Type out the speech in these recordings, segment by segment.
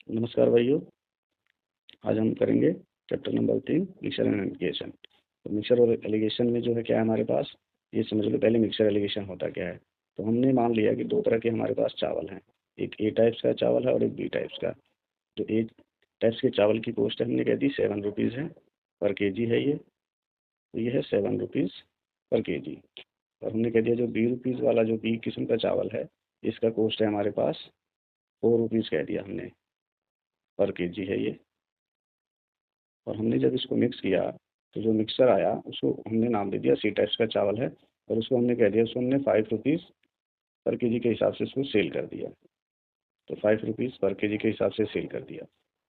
नमस्कार भाइयों। आज हम करेंगे chapter number 3 mixer and allegation. तो मिक्सर और एलिगेशन में जो है क्या है हमारे पास, ये समझ लो पहले मिक्सर एलिगेशन होता क्या है। तो हमने मान लिया कि दो तरह के हमारे पास चावल हैं, एक ए टाइप्स का चावल है और एक बी टाइप्स का। जो ए टाइप्स के चावल की कॉस्ट है हमने कह दी 7 रुपीज़ है, पर केजी है ये। तो ये है 7 रुपीज़ पर केजी। और हमने कह दिया जो बी वाला जो बी किस्म का चावल है, इसका कॉस्ट है हमारे पास 4 रुपीज़ कह दिया हमने, पर केजी है ये। और हमने जब इसको मिक्स किया तो जो मिक्सर आया उसको हमने नाम दे दिया सी टाइप्स का चावल है, और उसको हमने कह दिया, उसको हमने 5 रुपीज़ पर केजी के हिसाब से उसको सेल कर दिया। तो 5 रुपीज़ पर केजी के हिसाब से सेल कर दिया।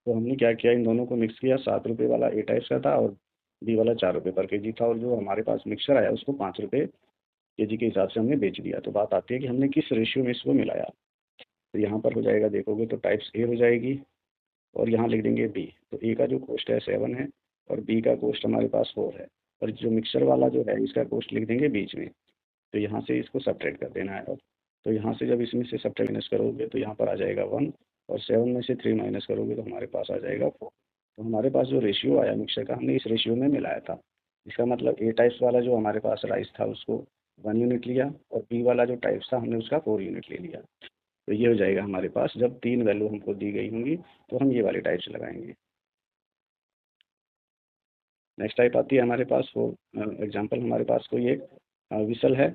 तो हमने क्या किया, इन दोनों को मिक्स किया। 7 रुपये वाला ए टाइप्स का था और बी वाला 4 रुपये पर केजी था, और जो हमारे पास मिक्सर आया उसको 5 रुपये केजी के हिसाब से हमने बेच दिया। तो बात आती है कि हमने किस रेशियो में इसको मिलाया। तो यहाँ पर हो जाएगा, देखोगे तो टाइप्स ए हो जाएगी और यहाँ लिख देंगे बी। तो ए का जो कॉस्ट है 7 है और बी का कॉस्ट हमारे पास 4 है, और जो मिक्सर वाला जो है इसका कॉस्ट लिख देंगे बीच में। तो यहाँ से इसको सब्ट्रैक्ट कर देना है अब। तो यहाँ से जब इसमें से सब्ट्रैक्ट माइनस करोगे तो यहाँ पर आ जाएगा 1, और 7 में से 3 माइनस करोगे तो हमारे पास आ जाएगा 4। तो हमारे पास जो रेशियो आया मिक्सर का, हमने इस रेशियो में मिलाया था। इसका मतलब ए टाइप्स वाला जो हमारे पास राइस था उसको 1 यूनिट लिया, और बी वाला जो टाइप्स था हमने उसका 4 यूनिट ले लिया। तो ये हो जाएगा हमारे पास, जब 3 वैल्यू हमको दी गई होंगी तो हम ये वाले टाइप्स लगाएंगे। नेक्स्ट टाइप आती है हमारे पास, वो एग्जांपल हमारे पास कोई एक विसल है,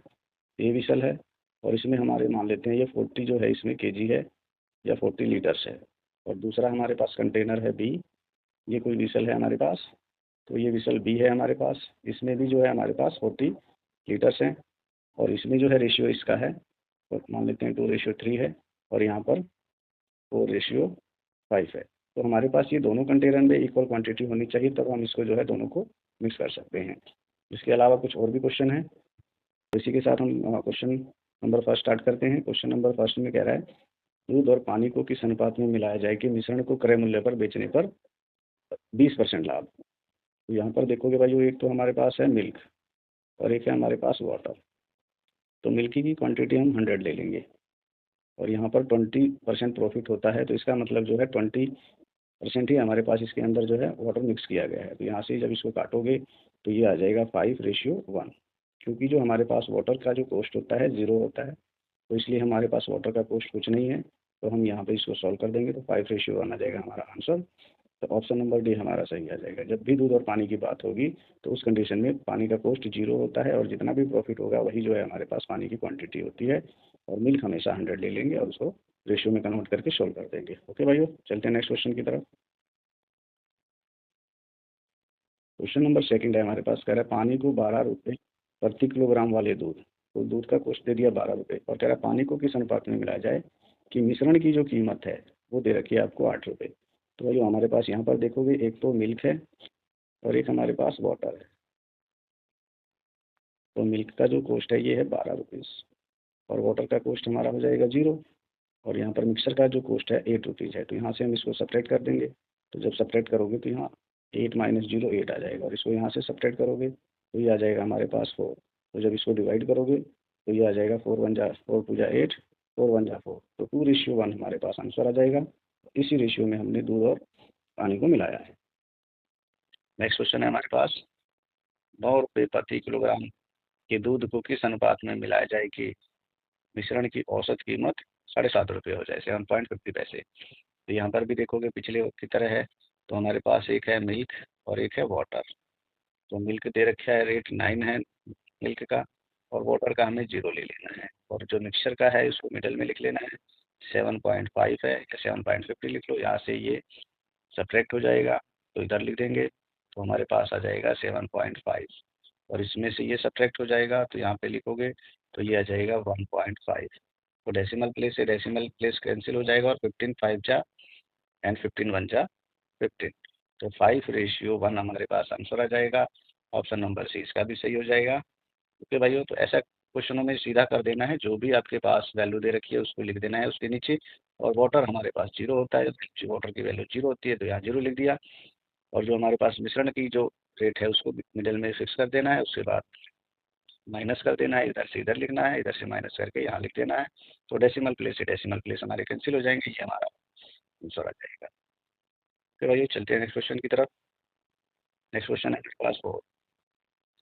ये विसल है, और इसमें हमारे मान लेते हैं ये 40 जो है इसमें केजी है या 40 लीटर्स है। और दूसरा हमारे पास कंटेनर है बी, ये कोई विसल है हमारे पास। तो ये विसल बी है हमारे पास, इसमें भी जो है हमारे पास 40 लीटर्स हैं, और इसमें जो है रेशियो इसका है, तो मान लेते हैं 2:3 है, और यहाँ पर 4:5 है। तो हमारे पास ये दोनों कंटेनर में इक्वल क्वांटिटी होनी चाहिए, तब हम इसको जो है दोनों को मिक्स कर सकते हैं। इसके अलावा कुछ और भी क्वेश्चन है, तो इसी के साथ हम क्वेश्चन नंबर फर्स्ट स्टार्ट करते हैं। क्वेश्चन नंबर फर्स्ट में कह रहा है, दूध और पानी को किस अनुपात में मिलाया जाए कि मिश्रण को क्रय मूल्य पर बेचने पर 20% लाभ। तो यहाँ पर देखोगे भाई, एक तो हमारे पास है मिल्क और एक है हमारे पास वाटर। तो मिल्क की क्वांटिटी हम 100 ले लेंगे, और यहाँ पर 20% प्रॉफिट होता है, तो इसका मतलब जो है 20% ही हमारे पास इसके अंदर जो है वाटर मिक्स किया गया है। तो यहाँ से जब इसको काटोगे तो ये आ जाएगा 5:1, क्योंकि जो हमारे पास वाटर का जो कॉस्ट होता है 0 होता है, तो इसलिए हमारे पास वाटर का कॉस्ट कुछ नहीं है। तो हम यहाँ पे इसको सॉल्व कर देंगे तो 5:1 आ जाएगा हमारा आंसर। तो ऑप्शन नंबर डी हमारा सही आ जाएगा। जब भी दूध और पानी की बात होगी तो उस कंडीशन में पानी का कॉस्ट 0 होता है, और जितना भी प्रॉफिट होगा वही जो है हमारे पास पानी की क्वांटिटी होती है। और मिल्क हमेशा 100 ले लेंगे और उसको रेशियो में कन्वर्ट करके सोल्व कर देंगे। ओके भाइयों, चलते हैं नेक्स्ट क्वेश्चन की तरफ। क्वेश्चन नंबर सेकंड है हमारे पास, कह रहा है पानी को 12 रुपये प्रति किलोग्राम वाले दूध, तो दूध का कॉस्ट दे दिया 12 रुपये, और कह रहा है पानी को किस अनुपात में मिलाया जाए कि मिश्रण की जो कीमत है वो दे रखी है आपको 8 रुपये। तो भाई हमारे पास यहाँ पर देखोगे, एक तो मिल्क है और एक हमारे पास वाटर है। तो मिल्क का जो कॉस्ट है ये है 12 रुपीज़, और वाटर का कॉस्ट हमारा हो जाएगा 0, और यहाँ पर मिक्सर का जो कॉस्ट है 8 रुपीज़ है। तो यहाँ से हम इसको सपरेट कर देंगे। तो जब सपरेट करोगे तो यहाँ 8 माइनस 0 8 आ जाएगा, और इसको यहाँ से सपरेट करोगे तो ये आ जाएगा हमारे पास 4। तो जब इसको डिवाइड करोगे तो ये आ जाएगा 4 1 जा 4 2 जा 8, 4 1 जा 4, तो 2:1 हमारे पास आंसर आ जाएगा। इसी रेशियो में हमने दूध और पानी को मिलाया है। नेक्स्ट क्वेश्चन है हमारे पास, 9 रुपये प्रति किलोग्राम के दूध को किस अनुपात में मिलाया जाए कि मिश्रण की औसत कीमत 7.5 रुपये हो जाए, 7.50 पैसे। तो यहाँ पर भी देखोगे पिछले की तरह है। तो हमारे पास एक है मिल्क और एक है वाटर। तो मिल्क दे रखा है रेट 9 है मिल्क का, और वाटर का हमें 0 ले लेना है, और जो मिक्सचर का है उसको मिडल में लिख लेना है। 7.5 है या 7.50 लिख लो, यहाँ से ये सब्ट्रैक्ट हो जाएगा तो इधर लिख देंगे। तो हमारे पास आ जाएगा 7.5, और इसमें से ये सब्ट्रैक्ट हो जाएगा तो यहाँ पे लिखोगे तो ये आ जाएगा 1.5। तो डेसिमल प्लेस से डेसिमल प्लेस कैंसिल हो जाएगा, और 15 5 जा एंड 15 1 जा 15। तो 5:1 हमारे पास आंसर आ जाएगा। ऑप्शन नंबर सी इसका भी सही हो जाएगा। ओके भाइयों, तो ऐसा क्वेश्चनों में सीधा कर देना है, जो भी आपके पास वैल्यू दे रखी है उसको लिख देना है उसके नीचे। और वाटर हमारे पास 0 होता है, तो वाटर की वैल्यू 0 होती है तो यहाँ 0 लिख दिया। और जो हमारे पास मिश्रण की जो रेट है उसको मिडिल में फिक्स कर देना है, उसके बाद माइनस कर देना है, इधर से इधर लिखना है, इधर से माइनस करके यहाँ लिख देना है। तो डेसिमल प्लेस से डेसिमल प्लेस हमारे कैंसिल हो जाएंगे। ये हमारा आंसर आ जाएगा। फिर भाई चलते हैं नेक्स्ट क्वेश्चन की तरफ। नेक्स्ट क्वेश्चन है क्लास 4।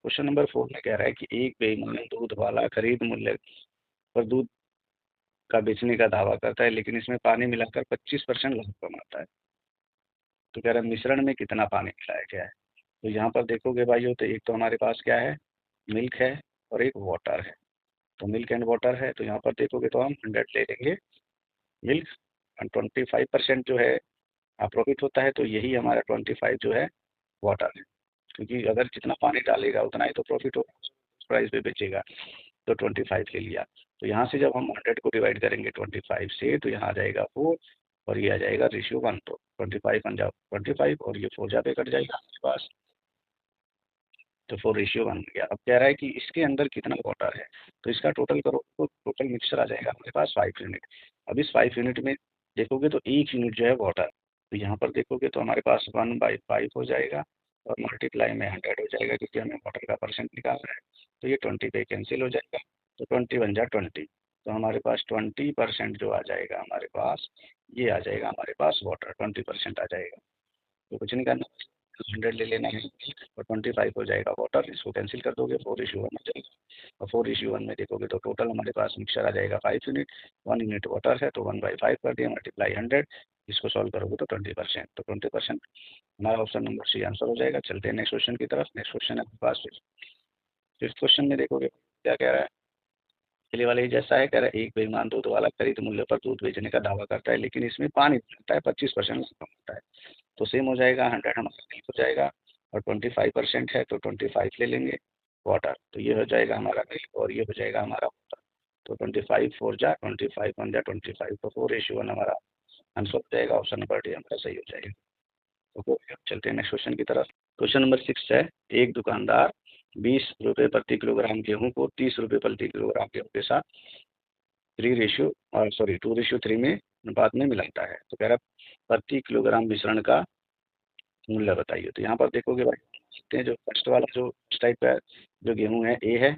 क्वेश्चन नंबर 4 में कह रहा है कि एक बेईमान दूध वाला खरीद मूल्य पर दूध का बेचने का दावा करता है, लेकिन इसमें पानी मिलाकर 25% लाभ कमाता है। तो कह रहा है मिश्रण में कितना पानी मिलाया गया है। तो यहाँ पर देखोगे भाइयों, तो एक तो हमारे पास क्या है, मिल्क है और एक वाटर है। तो मिल्क एंड वाटर है, तो यहाँ पर देखोगे तो हम 100 ले लेंगे मिल्क, एंड 25% जो है प्रॉफिट होता है, तो यही हमारा 25 जो है वाटर है। क्योंकि अगर जितना पानी डालेगा उतना ही तो प्रॉफिट होगा, प्राइस पे बेचेगा। तो 25 ले लिया। तो यहाँ से जब हम 100 को डिवाइड करेंगे 25 से, तो यहाँ आ जाएगा 4 और ये आ जाएगा रेशियो 1। तो 25 बन जाओ 25 और ये 4 पे कट जाएगा आपके पास, तो 4:1 गया। अब कह रहा है कि इसके अंदर कितना वाटर है, तो इसका टोटल करो तो टोटल मिक्सचर आ जाएगा हमारे पास 5 यूनिट। अब इस 5 यूनिट में देखोगे तो 1 यूनिट जो है वाटर, तो यहाँ पर देखोगे तो हमारे पास 1/5 हो जाएगा और मल्टीप्लाई में 100 हो जाएगा, क्योंकि हमें वाटर का परसेंट निकालना है। तो ये 20 पे कैंसिल हो जाएगा, तो 20 बन जा 20। तो हमारे पास 20% जो आ जाएगा हमारे पास, ये आ जाएगा हमारे पास वाटर, 20% आ जाएगा। तो कुछ नहीं करना, 100 ले लेना है और 25 हो जाएगा वाटर। इसको कैंसिल कर दोगे, 4:1 हो जाएगा। और 4:1 में देखोगे तो टोटल हमारे पास मिक्सचर आ जाएगा 5 यूनिट, 1 यूनिट वाटर है, तो 1/5 कर दिया, मल्टीप्लाई 100। इसको सॉल्व करोगे तो 20%, तो 20% हमारा ऑप्शन नंबर सी आंसर हो जाएगा। चलते हैं नेक्स्ट क्वेश्चन की तरफ। नेक्स्ट क्वेश्चन है आपके पास फिफ्थ क्वेश्चन में देखोगे क्या कह रहा है। पहले वाले ही जैसा है, कह रहा है एक बेईमान दूध वाला खरीद मूल्य पर दूध बेचने का दावा करता है, लेकिन इसमें पानी मिलाता है, 25% कम होता है। तो सेम हो जाएगा, 100 हमारा मिल्क हो जाएगा और 25% है, तो 25 ले लेंगे वाटर। तो ये हो जाएगा हमारा मिल्क और ये हो जाएगा हमारा वाटर। तो 25 4 जा 25 1 जा 25, तो 4:1 हमारा आंसर हो जाएगा। ऑप्शन नंबर डी हमारा सही हो जाएगा। तो चलते हैं नेक्स्ट क्वेश्चन की तरफ। क्वेश्चन नंबर 6 है, एक दुकानदार 20 रुपये प्रति किलोग्राम गेहूँ को 30 रुपये प्रति किलोग्राम गेहूँ के साथ 2:3 में अनुपात में मिलाता है। तो कह रहा है प्रति किलोग्राम मिश्रण का मूल्य बताइए। तो यहाँ पर देखोगे भाई, देखते हैं जो फर्स्ट वाला जो इस टाइप का जो गेहूँ है ए है,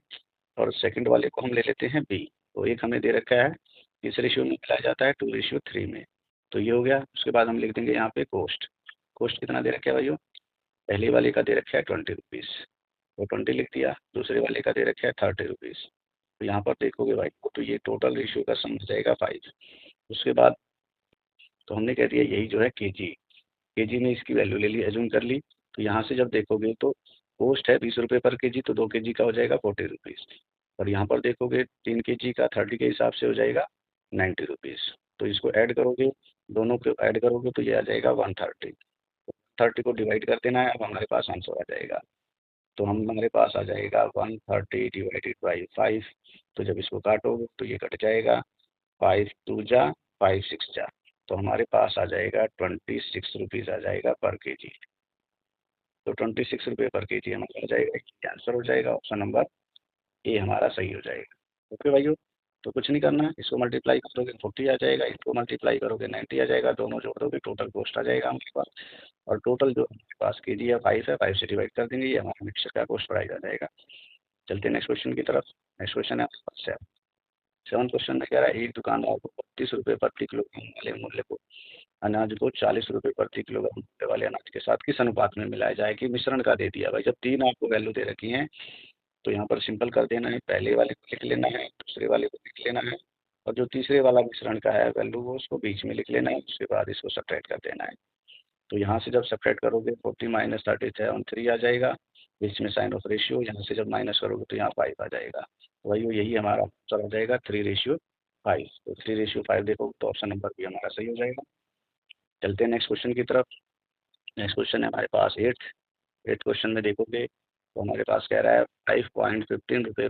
और सेकंड वाले को हम ले लेते हैं बी। तो एक हमें दे रखा है किस रेशियो में मिलाया जाता है, 2:3 में। तो ये हो गया। उसके बाद हम लिख देंगे यहाँ पे कोस्ट। कोस्ट कितना दे रखा है भाइयों, पहले वाले का दे रखा है 20 रुपीज़, तो 20 लिख दिया। दूसरे वाले का दे रखा है 30 रुपीज़। तो यहाँ पर देखोगे भाई, तो ये टोटल रेशियो का सम हो जाएगा 5। उसके बाद तो हमने कह दिया यही जो है केजी में इसकी वैल्यू ले ली, एज्यूम कर ली। तो यहाँ से जब देखोगे तो कॉस्ट है 20 रुपये पर केजी, तो 2 केजी का हो जाएगा 40 रुपीज़। और यहाँ पर देखोगे 3 केजी का 30 के हिसाब से हो जाएगा 90 रुपीज़। तो इसको ऐड करोगे, दोनों को ऐड करोगे तो ये आ जाएगा 130। 30 को डिवाइड कर देना है, अब हमारे पास आंसर आ जाएगा। तो हमारे पास आ जाएगा 130 डिवाइडेड बाई 5। तो जब इसको काटोगे तो ये कट जाएगा, 5 2 जा 5 6 जा, तो हमारे पास आ जाएगा 26 रुपीज़ आ जाएगा पर केजी। तो 26 रुपये पर केजी हमारा आ जाएगा, ये आंसर हो जाएगा। ऑप्शन नंबर ए हमारा सही हो जाएगा। ओके भाइयों, तो कुछ नहीं करना है, इसको मल्टीप्लाई करोगे 40 आ जाएगा, इसको मल्टीप्लाई करोगे 90 आ जाएगा, दोनों जोड़ दोगे टोटल कॉस्ट आ जाएगा हमारे पास। और टोटल जो हमारे पास केजी है 5 है, 5 से डिवाइड कर देंगे, ये हमारा मिक्सचर का कॉस्ट प्राइस आ जाएगा। चलते हैं नेक्स्ट क्वेश्चन की तरफ। नेक्स्ट क्वेश्चन है आपके पास 7 क्वेश्चन में कह रहा है एक दुकानदार को 32 रुपये प्रति किलोग्राम वाले मूल्य को अनाज को 40 रुपये प्रति किलोग्राम मूल्य वाले अनाज के साथ किस अनुपात में मिलाया जाए, कि मिश्रण का दे दिया भाई। जब 3 आपको वैल्यू दे रखी हैं, तो यहाँ पर सिंपल कर देना है, पहले वाले को लिख लेना है, दूसरे वाले को लिख लेना है, और जो तीसरे वाला मिश्रण का है वैल्यू वो उसको बीच में लिख लेना है। उसके बाद इसको सब्ट्रैक्ट कर देना है। तो यहाँ से जब सब्ट्रैक्ट करोगे 40 माइनस 37 3 आ जाएगा, बीच में साइन ऑफ रेशियो, यहाँ से जब माइनस करोगे तो यहाँ 5 आ जाएगा। तो वही यही हमारा आंसर आ जाएगा 3:5। तो 3:5 देखो तो ऑप्शन नंबर बी हमारा सही हो जाएगा। चलते हैं नेक्स्ट क्वेश्चन की तरफ। नेक्स्ट क्वेश्चन है हमारे पास 8 क्वेश्चन में देखोगे तो हमारे पास कह रहा है 5.15 रुपये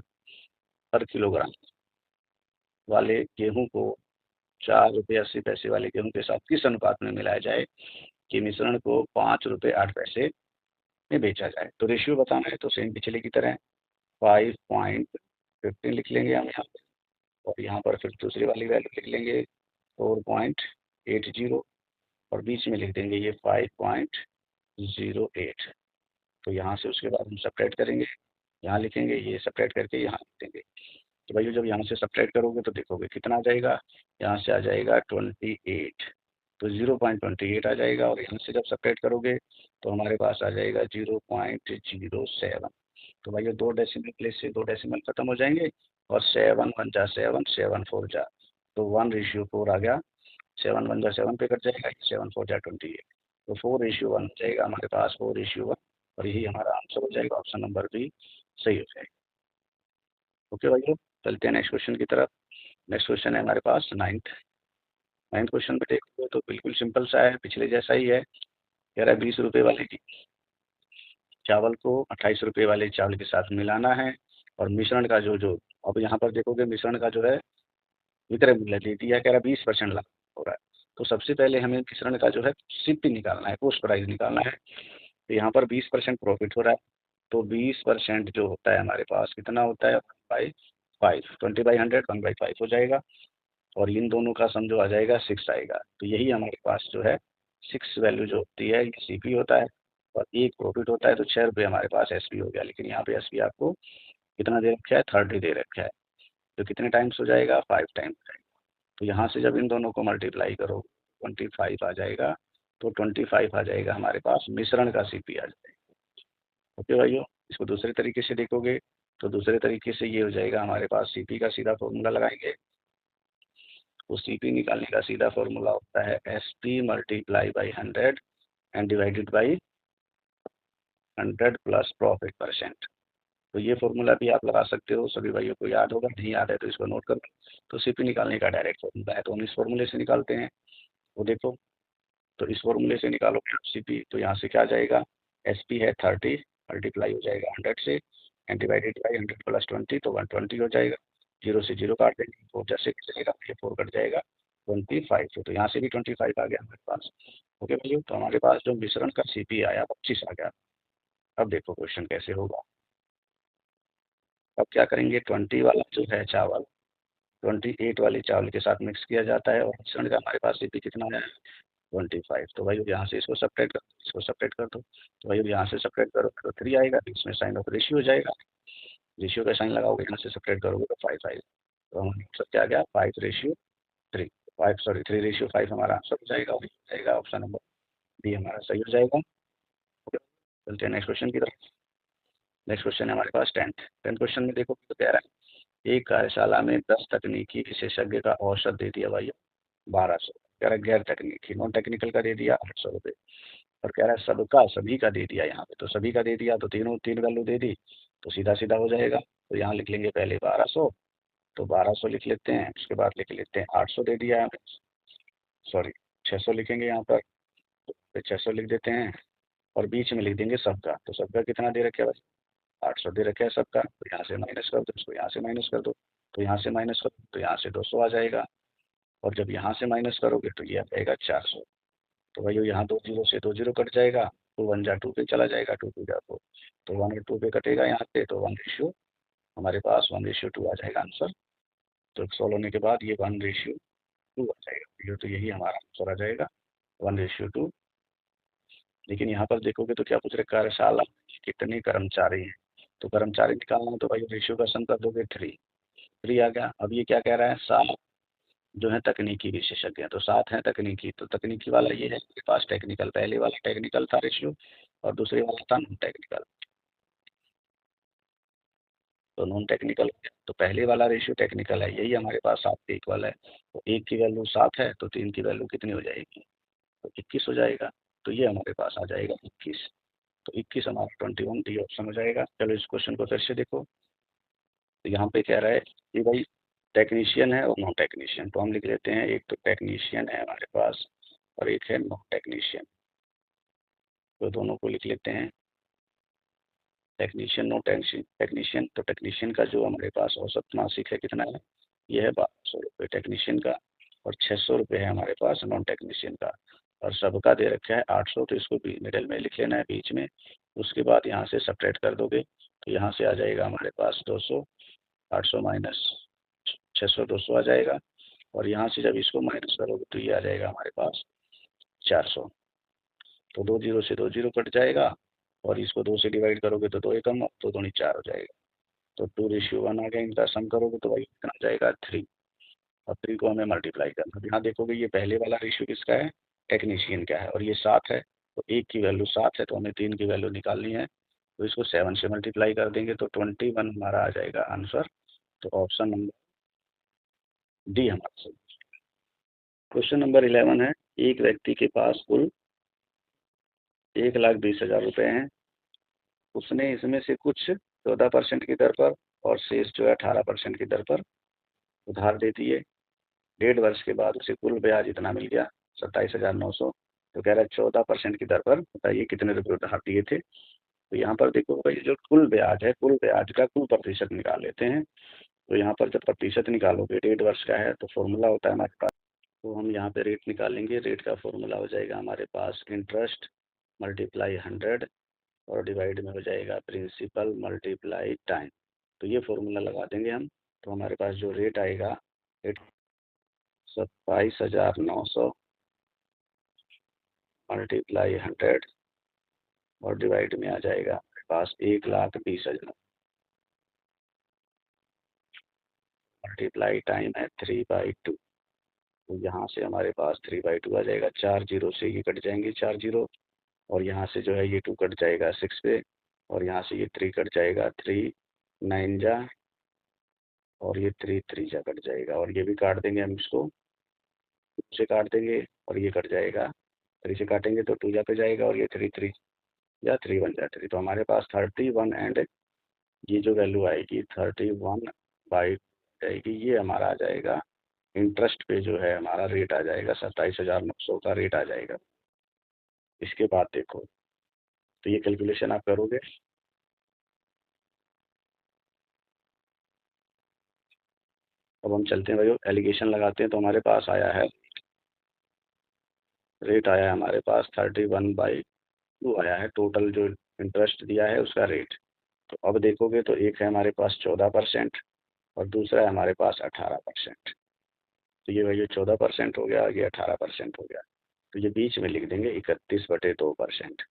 पर किलोग्राम वाले गेहूं को 4 रुपये 80 पैसे वाले गेहूं के साथ किस अनुपात में मिलाया जाए कि मिश्रण को 5 रुपये 8 पैसे में बेचा जाए। तो रेशियो बताना है, तो सेम पिछले की तरह 5.15 लिख लेंगे हम यहाँ पे, और यहाँ पर फिर दूसरी वाली वैल्यू लिख लेंगे 4.80, और बीच में लिख देंगे ये 5.08। तो यहाँ से उसके बाद हम सपरेट करेंगे, यहाँ लिखेंगे, ये सपरेट करके यहाँ लिख देंगे। तो भाई जब यहाँ से सब्ट्रैक्ट करोगे तो देखोगे कितना आ जाएगा, यहाँ से आ जाएगा 28। तो 0.28 आ जाएगा, और यहाँ से जब सपरेट करोगे तो हमारे पास आ जाएगा 0.07। तो भाई ये 2 डेसिमल प्लेस से 2 डेसिमल खत्म हो जाएंगे, और 7 1 जा 7, 7 4 जा, तो 1:4 आ गया। 7 1 जा 7 पे कट जाएगा, 7 4 जा 28, तो 4:1 हो जाएगा हमारे पास, 4:1, और यही हमारा आंसर हो जाएगा, ऑप्शन नंबर बी सही हो जाएगा। ओके भाइयों, चलते हैं नेक्स्ट क्वेश्चन की तरफ। नेक्स्ट क्वेश्चन है हमारे पास नाइन्थ क्वेश्चन पे देखोगे तो बिल्कुल सिंपल सा है, पिछले जैसा ही है। कह रहा है 20 रुपये वाले की चावल को 28 रुपये वाले चावल के साथ मिलाना है, और मिश्रण का जो अब यहाँ पर देखोगे मिश्रण का जो है विक्रय मूल्य दे दिया, कह रहा है 20% लाभ हो रहा है। तो सबसे पहले हमें मिश्रण का जो है सीपी निकालना है, कॉस्ट प्राइस निकालना है। तो यहाँ पर 20% प्रॉफिट हो रहा है, तो 20% जो होता है हमारे पास कितना होता है, 1/5, 20/100 1/5 हो जाएगा, और इन दोनों का सम जो आ जाएगा 6 आएगा। तो यही हमारे पास जो है 6 वैल्यू जो होती है ये सीपी होता है, और एक प्रॉफिट होता है, तो 6 रुपये हमारे पास एसपी हो गया। लेकिन यहाँ पे एसपी आपको कितना दे रखा है, 30 दे रखा है, तो कितने टाइम्स हो जाएगा, 5 टाइम्स हो जाएगा। तो यहाँ से जब इन दोनों को मल्टीप्लाई करो 25 आ जाएगा, तो 25 आ जाएगा हमारे पास मिश्रण का सीपी आ जाएगा। ओके भाइयों, इसको दूसरे तरीके से देखोगे तो दूसरे तरीके से ये हो जाएगा हमारे पास, सीपी का सीधा फॉर्मूला लगाएंगे। तो सीपी निकालने का सीधा फॉर्मूला होता है SP multiply by 100 and divided by 100 plus profit percent. तो ये फॉर्मूला भी आप लगा सकते हो, सभी भाइयों को याद होगा, नहीं याद है तो इसको नोट करो। तो सीपी निकालने का डायरेक्ट फॉर्मूला है, तो हम इस फॉर्मूले से निकालते हैं। वो देखो, तो इस फॉर्मूले से निकालोगे आप सीपी, तो यहाँ से क्या आ जाएगा, एसपी है 30 मल्टीप्लाई हो जाएगा 100 से, एंड डिवाइडेड बाई 100 प्लस 20, तो 120 हो जाएगा। 0 से 0 काट देंगे, 4 जैसे कट जाएगा, ये 4 कट जाएगा, 25, तो यहाँ से भी 25 आ गया हमारे पास। ओके भैया, तो हमारे पास जो मिश्रण का सीपी आया 25 आ गया। अब देखो क्वेश्चन कैसे होगा। अब क्या करेंगे, 20 वाला जो है चावल 28 वाले चावल के साथ मिक्स किया जाता है, और मिश्रण का हमारे पास सीपी कितना है, 25। तो भाई यहाँ से इसको सेपरेट कर दो, इसको सेपरेट कर दो, तो भाई यहाँ से सेपरेट करो तो 3 आएगा, इसमें साइन ऑफ रेशियो हो जाएगा, रेशियो का साइन लगाओगे, यहाँ से सेपरेट करोगे तो 5 आएगा। तो हमारा आंसर क्या आ गया, 5:3, 3:5 हमारा आंसर हो जाएगा, हो जाएगा ऑप्शन नंबर डी हमारा सही हो जाएगा। चलते हैं नेक्स्ट क्वेश्चन की तरफ। नेक्स्ट क्वेश्चन है हमारे पास टेंथ क्वेश्चन में देखो तो कह रहा है एक कार्यशाला में 10 तकनीकी विशेषज्ञ का औसत दे दिया भाई 1200। कह रहा है गैर तकनीकी नॉन टेक्निकल का दे दिया 800 रुपये, और कह रहा है सबका सभी का दे दिया, यहाँ पे तो सभी का दे दिया, तो तीन वैल्यू दे दी, तो सीधा सीधा हो जाएगा। तो यहाँ लिख लेंगे पहले 1200, तो 1200 लिख लेते हैं, उसके बाद लिख लेते हैं 800 दे दिया हमें, सॉरी 600 लिखेंगे यहाँ पर, तो 600 लिख देते हैं, और बीच में लिख देंगे सबका। तो सबका कितना दे रखे है भाई, 800 दे रखे है सबका, तो यहाँ से माइनस कर दो, इसको यहाँ से माइनस कर दो, तो यहाँ से माइनस कर दो, तो यहाँ से 200 आ जाएगा, और जब यहाँ से माइनस करोगे तो ये आ जाएगा 400। तो भाई यहाँ 2 जीरो से 2 जीरो कट जाएगा, 2 1 जा 2 पे चला जाएगा, 2 2 जा 4, तो 1 और 2 पे कटेगा यहाँ पे, तो 1:2 हमारे पास 1:2 आ जाएगा आंसर। तो सॉल्व होने के बाद ये 1:2 आ जाएगा, ये तो यही हमारा आंसर आ जाएगा 1:2। लेकिन यहाँ पर देखोगे तो क्या पूछ रहे, कार्यशाला में कितने कर्मचारी हैं, तो कर्मचारी निकालना है, तो भाई रेशियो का सम कर दोगे 3 आ गया। अब ये क्या कह रहा है, 7 जो है तकनीकी विशेषज्ञ हैं, तो 7 हैं तकनीकी, तो तकनीकी वाला ये है मेरे पास टेक्निकल, पहले वाला टेक्निकल था रेशियो, और दूसरे वाला था नॉन टेक्निकल। तो नॉन टेक्निकल, तो पहले वाला रेशियो टेक्निकल है, यही हमारे पास 7 पे 1 वाला है, तो 1 की वैल्यू 7 है, तो 3 की वैल्यू कितनी हो जाएगी, तो 21 हो जाएगा। तो ये हमारे पास आ जाएगा 21, तो 21 हमारा 21 डी ऑप्शन हो जाएगा। चलो इस क्वेश्चन को फिर से देखो, तो यहाँ पे कह रहा है कि भाई टेक्नीशियन है और नॉन टेक्नीशियन, तो हम लिख लेते हैं, एक तो टेक्नीशियन है हमारे पास और एक है नॉन टेक्नीशियन, तो दोनों को लिख लेते हैं टेक्नीशियन नॉन टेक्नीशियन। तो टेक्नीशियन का जो हमारे पास औसत मासिक है कितना है, ये है 1200 रुपये टेक्नीशियन का, और 600 रुपये है हमारे पास नॉन टेक्नीशियन का, और सबका दे रखा है 800, तो इसको भी मिडिल में लिख लेना है बीच में। उसके बाद यहाँ से सब्ट्रैक्ट कर दोगे, तो यहाँ से आ जाएगा हमारे पास 200, 800 माइनस 600, 200 आ जाएगा, और यहाँ से जब इसको माइनस करोगे तो ये आ जाएगा हमारे पास 400। तो 2 जीरो से 2 जीरो कट जाएगा, और इसको 2 से डिवाइड करोगे तो 2 एकम, तो 2 4 हो जाएगा, तो 2:1 आ गया, इनका सम करोगे तो भाई कितना आ जाएगा 3, और 3 को हमें मल्टीप्लाई करना। अब यहाँ देखोगे ये पहले वाला रेशियो किसका है, टेक्नीशियन क्या है, और ये 7 है, तो 1 की वैल्यू 7 है, तो हमें 3 की वैल्यू निकालनी है, तो इसको 7 से मल्टीप्लाई कर देंगे तो 21 हमारा आ जाएगा आंसर। तो ऑप्शन नंबर डी हमारा सही। क्वेश्चन नंबर 11 है, एक व्यक्ति के पास कुल 1,20,000 रुपए हैं, उसने इसमें से कुछ 14% की दर पर और शेष जो है 18% की दर पर उधार दे दिए। 1.5 वर्ष के बाद उसे कुल ब्याज इतना मिल गया 27,900। तो कह रहा है 14% की दर पर बताइए कितने रुपए उधार दिए थे। तो यहाँ पर देखो भाई, जो कुल ब्याज है, कुल ब्याज का कुल प्रतिशत निकाल लेते हैं। तो यहाँ पर जब प्रतिशत निकालोगे, 1.5 वर्ष का है तो फॉर्मूला होता है हमारे पास, तो हम यहाँ पे रेट निकालेंगे। रेट का फॉर्मूला हो जाएगा हमारे पास इंटरेस्ट मल्टीप्लाई 100 और डिवाइड में हो जाएगा प्रिंसिपल मल्टीप्लाई टाइम। तो ये फॉर्मूला लगा देंगे हम, तो हमारे पास जो रेट आएगा 27,900 मल्टीप्लाई 100 और डिवाइड में आ जाएगा हमारे पास 1,20,000 मल्टीप्लाई टाइम है 3/2। तो यहाँ से हमारे पास 3/2 आ जाएगा। 4 जीरो से ये कट जाएंगे, 4 जीरो, और यहाँ से जो है ये 2 कट जाएगा 6 पे, और यहाँ से ये 3 कट जाएगा, 3 9 जा, और ये 3 3 जा कट जाएगा, और ये भी काट देंगे हम इसको, 2 से काट देंगे और ये कट जाएगा, 3 से काटेंगे तो 2 जा पे जाएगा, और ये 3 3 या 3 1 जा 3। तो हमारे पास 31 एंड ये जो वैल्यू आएगी 31 बाई जाएगी, ये हमारा आ जाएगा इंटरेस्ट पे जो है हमारा रेट आ जाएगा 27,900 का रेट आ जाएगा। इसके बाद देखो, तो ये कैलकुलेशन आप करोगे। अब हम चलते हैं भाई, एलिगेशन लगाते हैं। तो हमारे पास आया है, रेट आया है हमारे पास 31/2 आया है, टोटल जो इंटरेस्ट दिया है उसका रेट। तो अब देखोगे तो एक है हमारे पास 14% और दूसरा है हमारे पास 18%। तो ये भाई 14% हो गया, ये 18% हो गया। तो ये बीच में लिख देंगे 31/2%।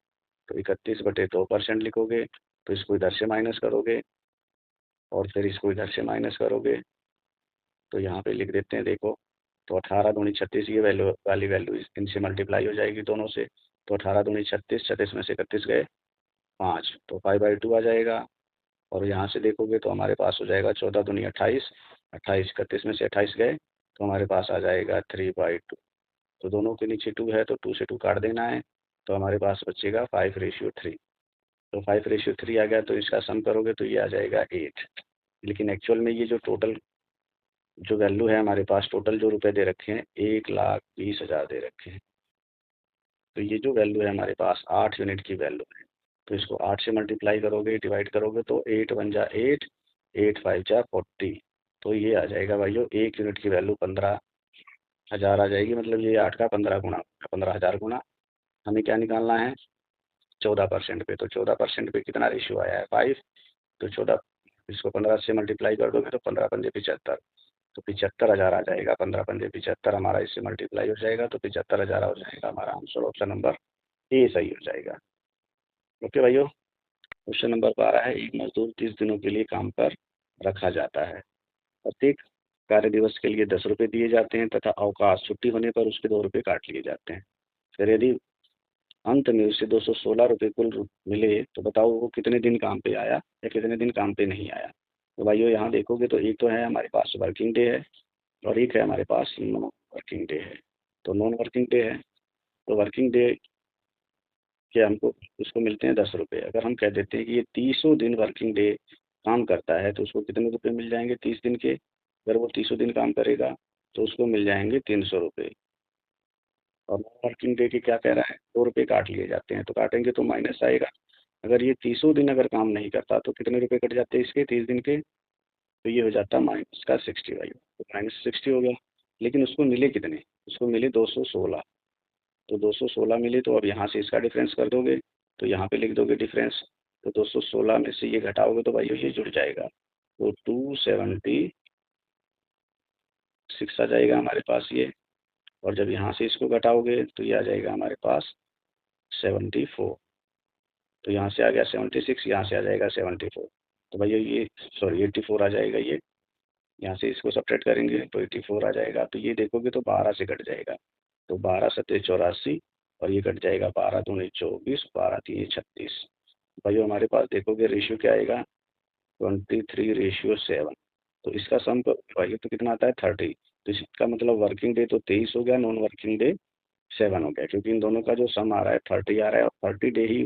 तो 31/2% लिखोगे, तो इसको इधर से माइनस करोगे और फिर इसको इधर से माइनस करोगे। तो यहाँ पे लिख देते हैं, देखो, तो 18 दूनी 36, ये वैल्यू वाली वैल्यू इनसे मल्टीप्लाई हो जाएगी दोनों से। तो 18 दूनी 36, 36 में से 31 गए 5, तो 5/2 आ जाएगा। और यहाँ से देखोगे तो हमारे पास हो जाएगा 14 दूनी 28, 28 31 में से 28 गए तो हमारे पास आ जाएगा 3/2। तो दोनों के नीचे 2 है तो 2 से 2 काट देना है, तो हमारे पास बचेगा 5:3। तो 5:3 आ गया, तो इसका सम करोगे तो ये आ जाएगा 8। लेकिन एक्चुअल में ये जो टोटल जो वैल्यू है हमारे पास, टोटल जो रुपए दे रखे हैं 1,20,000 दे रखे हैं। तो ये जो वैल्यू है हमारे पास 8 यूनिट की वैल्यू है। तो इसको 8 से मल्टीप्लाई करोगे, डिवाइड करोगे तो 8 1 जा 8, 8 5 जा 40। तो ये आ जाएगा भाइयों, 1 यूनिट की वैल्यू 15,000 आ जाएगी। मतलब ये 8 का 15 गुना, 15,000 गुना हमें क्या निकालना है 14% पे। तो 14% पे कितना रेशियो आया है 5। तो 14, इसको 15 से मल्टीप्लाई कर दोगे तो 15 पंजे 75। तो 75,000 आ जाएगा, 15 पंजे 75 हमारा इससे मल्टीप्लाई हो जाएगा, तो 75,000 हो जाएगा हमारा आंसर। ऑप्शन नंबर ए सही हो जाएगा। ओके भाइयों। क्वेश्चन नंबर 12 है, एक मजदूर 30 दिनों के लिए काम पर रखा जाता है। प्रत्येक कार्य दिवस के लिए 10 रुपये दिए जाते हैं तथा अवकाश छुट्टी होने पर उसके 2 रुपये काट लिए जाते हैं। फिर यदि अंत में उसे 216 रुपये कुल मिले तो बताओ वो कितने दिन काम पे आया या कितने दिन काम पे नहीं आया। तो भाइयों यहाँ देखोगे तो एक तो है हमारे पास वर्किंग डे है और एक है हमारे पास नॉन वर्किंग डे है। तो नॉन वर्किंग डे है, तो वर्किंग डे के हमको उसको मिलते हैं 10 रुपये। अगर हम कह देते हैं कि ये 30 दिन वर्किंग डे काम करता है तो उसको कितने रुपये मिल जाएंगे 30 दिन के। अगर वो 30 दिन काम करेगा तो उसको मिल जाएंगे 300 रुपये। और नॉन वर्किंग डे के क्या कह रहा है 2 रुपये काट लिए जाते हैं, तो काटेंगे तो माइनस आएगा। अगर ये 30 दिन अगर काम नहीं करता तो कितने रुपये कट जाते हैं इसके 30 दिन के, तो ये हो जाता माइनस का 60 भाई। तो -60 हो गया। लेकिन उसको मिले कितने, उसको मिले 216। तो 216 मिले, तो अब यहाँ से इसका डिफरेंस कर दोगे तो यहाँ पे लिख दोगे डिफरेंस। तो 216 में से ये घटाओगे तो भाई ये जुड़ जाएगा, तो 276 आ जाएगा हमारे पास ये। और जब यहाँ से इसको घटाओगे तो ये आ जाएगा हमारे पास 74। तो यहाँ से आ गया 76, यहाँ से आ जाएगा 74। तो भैया ये सॉरी 84 आ जाएगा ये। यहाँ से इसको सब्ट्रैक्ट करेंगे तो 84 आ जाएगा। तो ये देखोगे तो 12 से कट जाएगा। तो 12 सत्ते 84 और ये कट जाएगा 12 दूनी 24, 12 तीन 36। भाई हमारे पास देखोगे रेशियो क्या आएगा 23:7। तो इसका सम भाई तो कितना आता है 30। तो इसका मतलब वर्किंग डे तो 23 हो गया, नॉन वर्किंग डे 7 हो गया, क्योंकि इन दोनों का जो सम आ रहा है 30 आ रहा है और 30 डे ही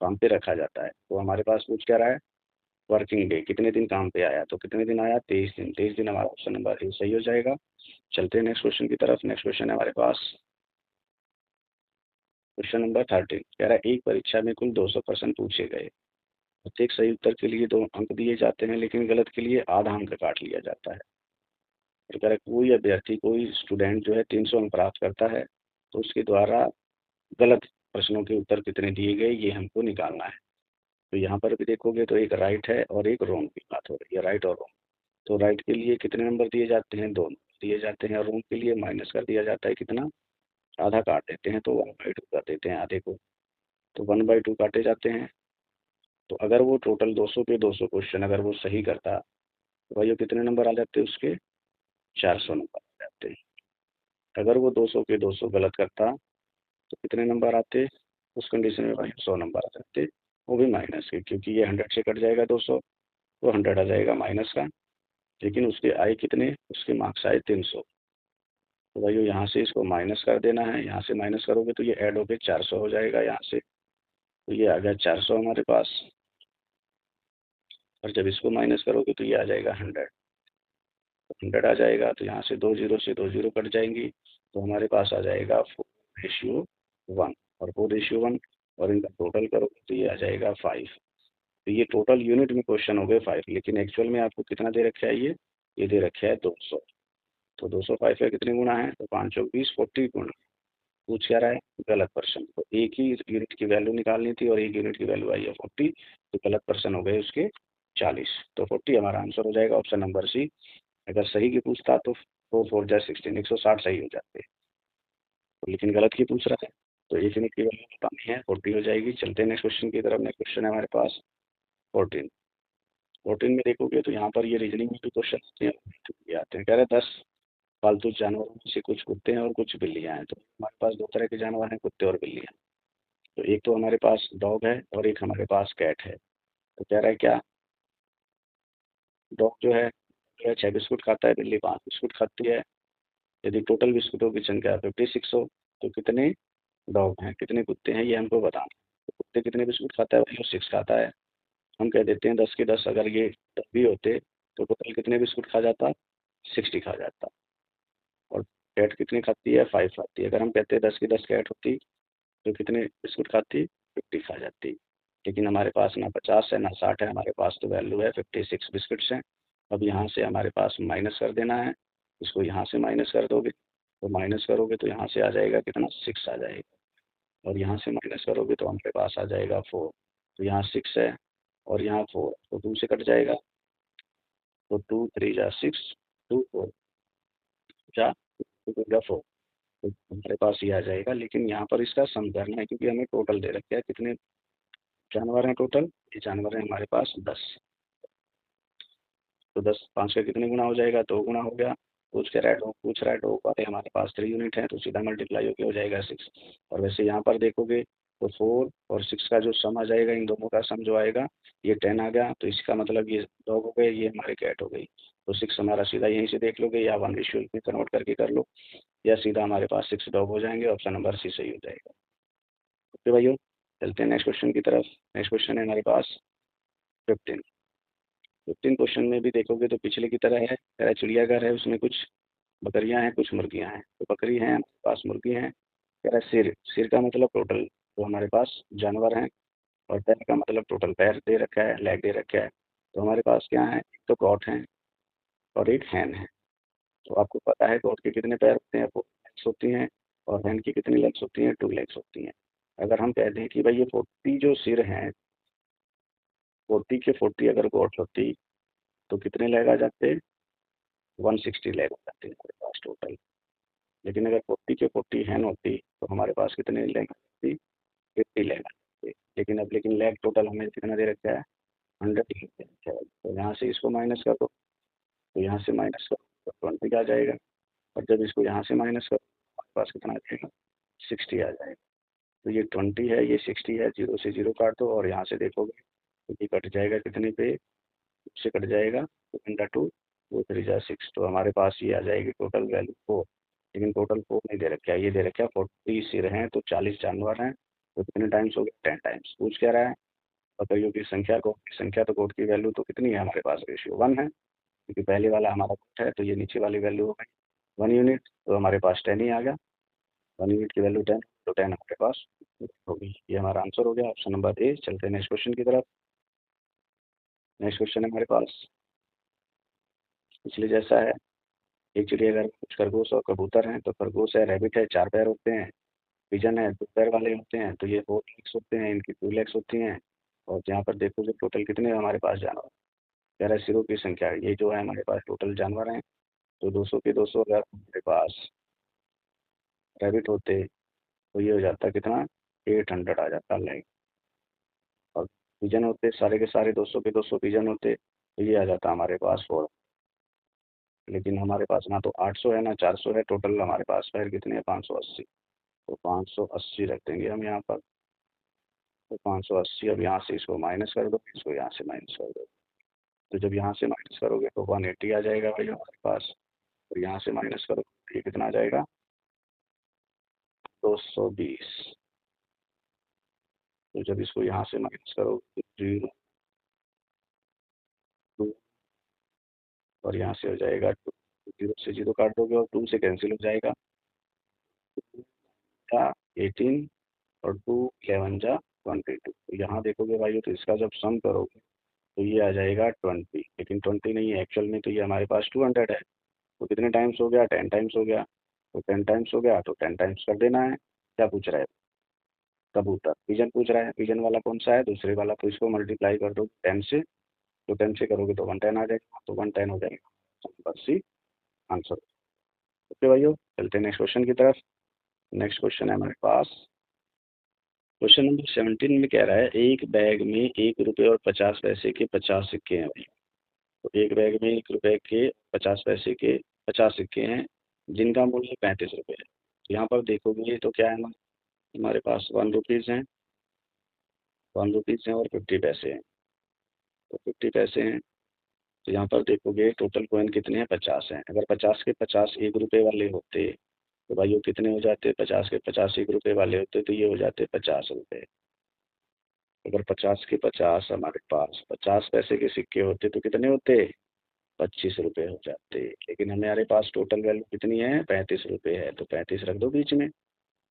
काम पे रखा जाता है। तो हमारे पास पूछ क्या रहा है वर्किंग डे कितने दिन काम पे आया, तो कितने दिन आया 23 दिन। 23 दिन हमारा ऑप्शन नंबर ए सही हो जाएगा। चलते हैं नेक्स्ट क्वेश्चन की तरफ। नेक्स्ट क्वेश्चन है हमारे पास क्वेश्चन नंबर 13। कह रहा है एक परीक्षा में कुल 200 प्रश्न पूछे गए, प्रत्येक सही उत्तर के लिए 2 अंक दिए जाते हैं, लेकिन गलत के लिए आधा अंक काट लिया जाता है। तो कह रहा है कोई अभ्यर्थी कोई स्टूडेंट जो है 300 अंक प्राप्त करता है, तो उसके द्वारा गलत प्रश्नों के उत्तर कितने दिए गए ये हमको निकालना है। तो यहाँ पर भी देखोगे तो एक राइट है और एक रॉन्ग की बात हो रही है, राइट और रॉन्ग। तो राइट के लिए कितने नंबर दिए जाते हैं 2 दिए जाते हैं, और रॉन्ग के लिए माइनस कर दिया जाता है कितना आधा काट देते हैं, तो 1/2 कर देते हैं आधे को। तो 1/2 काटे जाते हैं। तो अगर वो टोटल 200 पे 200 क्वेश्चन अगर वो सही करता तो भाई वो कितने नंबर आ जाते उसके 400 नंबर आ जाते। अगर वो 200 पे 200 गलत करता तो कितने नंबर आते उस कंडीशन में भाई 100 नंबर आ जाते, वो भी माइनस के, क्योंकि ये 100 से कट जाएगा 200 तो 100 आ जाएगा माइनस का। लेकिन उसके आए कितने उसके मार्क्स आए 300। तो भाई यहाँ से इसको माइनस कर देना है, यहाँ से माइनस करोगे तो ये ऐड होके 400 हो जाएगा यहाँ से। तो ये आ गया 400 हमारे पास, और जब इसको माइनस करोगे तो ये आ जाएगा 100। 100 आ जाएगा तो यहाँ से 2 जीरो से 2 जीरो कट जाएंगी, तो हमारे पास आ जाएगा 4:1। और 4:1 और इनका टोटल करोगे तो ये आ जाएगा 5। तो ये टोटल यूनिट में क्वेश्चन हो गए 5, लेकिन एक्चुअल में आपको कितना दे रखा है ये दे रखा है 200। तो 200 5 का कितने गुना है, तो 5 चौक 20 40 गुना। पूछ क्या रहा है गलत पर्सन। तो एक ही यूनिट की वैल्यू निकालनी थी और एक यूनिट की वैल्यू आई है 40, तो गलत पर्सन हो गए उसके 40। तो 40 हमारा आंसर हो जाएगा ऑप्शन नंबर सी। अगर सही की पूछता तो 4 4 जा 16 160 सही हो जाते, तो लेकिन गलत की पूछ रहा है तो एक यूनिट की वैल्यू बतानी है 40 हो जाएगी। चलते हैं नेक्स्ट क्वेश्चन की तरफ। नेक्स्ट क्वेश्चन है हमारे पास 14। 14 में देखोगे तो यहाँ पर ये रीजनिंग में भी क्वेश्चन आते हैं। कह रहे हैं 10 पालतू जानवरों में से कुछ कुत्ते हैं और कुछ बिल्लियाँ हैं। तो हमारे पास 2 तरह के जानवर हैं कुत्ते और बिल्लियाँ। तो एक तो हमारे पास डॉग है और एक हमारे पास कैट है। तो कह रहा है क्या डॉग जो है 6 बिस्कुट खाता है, बिल्ली 5 बिस्कुट खाती है। यदि टोटल बिस्कुटों की संख्या 56 हो तो कितने डॉग हैं कितने कुत्ते हैं ये हमको बताना है। तो कुत्ते कितने बिस्कुट खाता है भाई वो 6 खाता है। हम कह देते हैं 10 के 10 अगर ये 10 भी होते तो टोटल कितने बिस्कुट खा जाता 60 खा जाता। और कैट कितने खाती है 5 खाती है। अगर हम कहते हैं 10 की 10 कैट होती तो कितने बिस्कुट खाती 50 खा जाती। लेकिन हमारे पास ना 50 है ना 60 है, हमारे पास तो वैल्यू है 56 बिस्किट्स हैं। अब यहाँ से हमारे पास माइनस कर देना है, इसको यहाँ से माइनस कर दोगे तो माइनस करोगे तो यहाँ से आ जाएगा कितना 6 आ जाएगा, और यहाँ से माइनस करोगे तो हमारे पास आ जाएगा 4। तो यहाँ 6 है और यहाँ 4 तो 2 से कट जाएगा, तो 2 3 जा 6 2 4 जा 2 जा 4। तो हमारे पास ये आ जाएगा। लेकिन यहाँ पर इसका सम करना है क्योंकि हमें टोटल दे रखा है कितने जानवर हैं टोटल। ये जानवर हैं हमारे पास 10। तो 10 5 का कितने गुना हो जाएगा 2 गुना हो गया। पूछ रहा है डॉग वाले हमारे पास 3 यूनिट है तो सीधा मल्टीप्लाई होकर हो जाएगा 6। और वैसे यहाँ पर देखोगे तो 4 और 6 का जो सम आ जाएगा इन दोनों का सम जो आएगा ये 10 आ गया। तो इसका मतलब ये डॉग हो गए ये हमारे कैट हो गई। तो 6 हमारा सीधा यहीं से देख लोगे या 1:1 में कन्वर्ट करके कर लो, या सीधा हमारे पास 6 डॉग हो जाएंगे। ऑप्शन नंबर सी सही हो जाएगा। ओके भाइयों, चलते हैं नेक्स्ट क्वेश्चन की तरफ। नेक्स्ट क्वेश्चन है हमारे पास 15। 15 क्वेश्चन में भी देखोगे तो पिछले की तरह है, कह रहा है चिड़ियाघर है उसमें कुछ बकरियां हैं कुछ मुर्गियां हैं। तो बकरी हैं हमारे पास मुर्गी हैं। कह रहा है सिर, सिर का मतलब टोटल जो हमारे पास जानवर हैं, और पैर का मतलब टोटल पैर दे रखा है लेग दे रखा है। तो हमारे पास क्या है एक तो गॉट है और एक हैन है। तो आपको पता है गॉट के कितने पैर होते हैं 4 लेग्स होती हैं, और हैन की कितनी लेग्स होती हैं 2 लेग्स होती हैं। अगर हम कह दें कि भाई ये 40 जो सिर हैं 40 के 40 अगर गॉट होती तो कितने लेग आ जाते 160 लेग हो जाते हैं हमारे पास टोटल। लेकिन अगर 40 के 40 हैन होती तो हमारे पास कितने लेग आती 50 लेग आती। लेकिन लेग टोटल हमें कितना दे रखा है 100 दे रखा है। तो यहाँ से इसको माइनस कर दो, तो यहाँ से माइनस करो तो 20 आ जाएगा। और जब इसको यहाँ से माइनस करो पास कितना आ जाएगा 60 आ जाएगा। तो ये 20 है, ये 60 है, 0 से 0 काट दो और यहाँ से देखोगे तो ये कट जाएगा कितने पे, से कट जाएगा 2 इंटा 2, 2 3 जा 6, तो हमारे पास ये आ जाएगी टोटल वैल्यू 4। लेकिन टोटल 4 नहीं दे रखा है, ये दे रखा है 40 सिर हैं तो 40 जानवर हैं, तो कितने टाइम्स हो गए 10 टाइम्स। पूछ क्या रहा है, बकरियों की संख्या, कोट की संख्या, तो कोट की वैल्यू तो कितनी है हमारे पास, रेशियो 1 है, क्योंकि पहले वाला हमारा कोट है, तो ये नीचे वाली वैल्यू हो गई 1 यूनिट, तो हमारे पास 10 ही आ गया, 1 यूनिट की वैल्यू 10, तो 10 हमारे पास होगी। ये हमारा आंसर हो गया, ऑप्शन नंबर ए। चलते हैं नेक्स्ट क्वेश्चन की तरफ। नेक्स्ट क्वेश्चन है हमारे पास पिछले जैसा है। एक चिड़ियाघर में कुछ खरगोश और कबूतर हैं, तो खरगोश है, रैबिट है, 4 पैर होते हैं, पिजन है, 2 पैर वाले होते हैं, तो ये 4 लेग्स होते हैं, इनकी 2 लेग्स होती हैं। और यहाँ पर देखो जो टोटल कितने हैं हमारे पास जानवर, कह रहा है सिरों की संख्या, ये जो है हमारे पास टोटल जानवर हैं, तो 200 के 200 अगर हमारे पास रैबिट होते तो ये हो जाता कितना 800 आ जाता लाइक। और पिजन होते सारे के सारे 200 के 200 पिजन होते तो ये आ जाता हमारे पास 4। लेकिन हमारे पास ना तो 800 है ना 400 है, टोटल हमारे पास पैर कितने हैं 580, तो 580 रख देंगे हम यहाँ पर। तो 580, अब यहाँ से इसको माइनस कर दो, इसको यहाँ से माइनस कर दो, तो जब यहाँ से माइनस करोगे तो 180 आ जाएगा भाई हमारे पास, और यहाँ से माइनस करो तो ये कितना आ जाएगा 220। तो जब इसको यहाँ से माइनस करोगे तो 0 2, और यहाँ से हो जाएगा 2, 0 से 0 काट दोगे और 2 से कैंसिल हो जाएगा, 18 और 2 11 जा 22। तो यहाँ देखोगे भाई तो इसका जब सम करोगे तो ये आ जाएगा 20, लेकिन 20 नहीं है एक्चुअल में, तो ये हमारे पास 200 है। तो कितने टाइम्स हो गया 10 टाइम्स हो गया, तो 10 टाइम्स हो गया तो 10 टाइम्स कर देना है। क्या पूछ रहा है, कबूतर, पिजन पूछ रहा है, पिजन वाला कौन सा है दूसरे वाला, तो इसको मल्टीप्लाई कर दो 10 से, तो 10 से करोगे तो 110 आ जाएगा, तो 110 हो जाएगा, बस सी आंसर। ओके भाइयों, चलते हैं नेक्स्ट क्वेश्चन की तरफ। नेक्स्ट क्वेश्चन है हमारे पास क्वेश्चन नंबर 17 में कह रहा है एक बैग में 1 रुपये और 50 पैसे के 50 सिक्के हैं भाई। तो एक बैग में 1 रुपये के 50 पैसे के 50 सिक्के हैं जिनका मूल्य 35 रुपये है। तो यहाँ पर देखोगे तो क्या है ना, हमारे पास 1 रुपीज़ हैं, 1 रुपीज़ हैं और 50 पैसे हैं, तो 50 पैसे हैं। तो यहाँ पर देखोगे टोटल कॉइन कितने हैं 50 हैं। अगर 50 के 50 1 रुपये वाले होते तो भाई वो कितने हो जाते, 50 के 50 1 रुपये वाले होते तो ये हो जाते 50 रुपये। अगर 50 के 50 हमारे पास 50 पैसे के सिक्के होते तो कितने होते 25 रुपये हो जाते। लेकिन हमारे पास टोटल वैल्यू कितनी है 35 रुपये है, तो 35 रख दो बीच में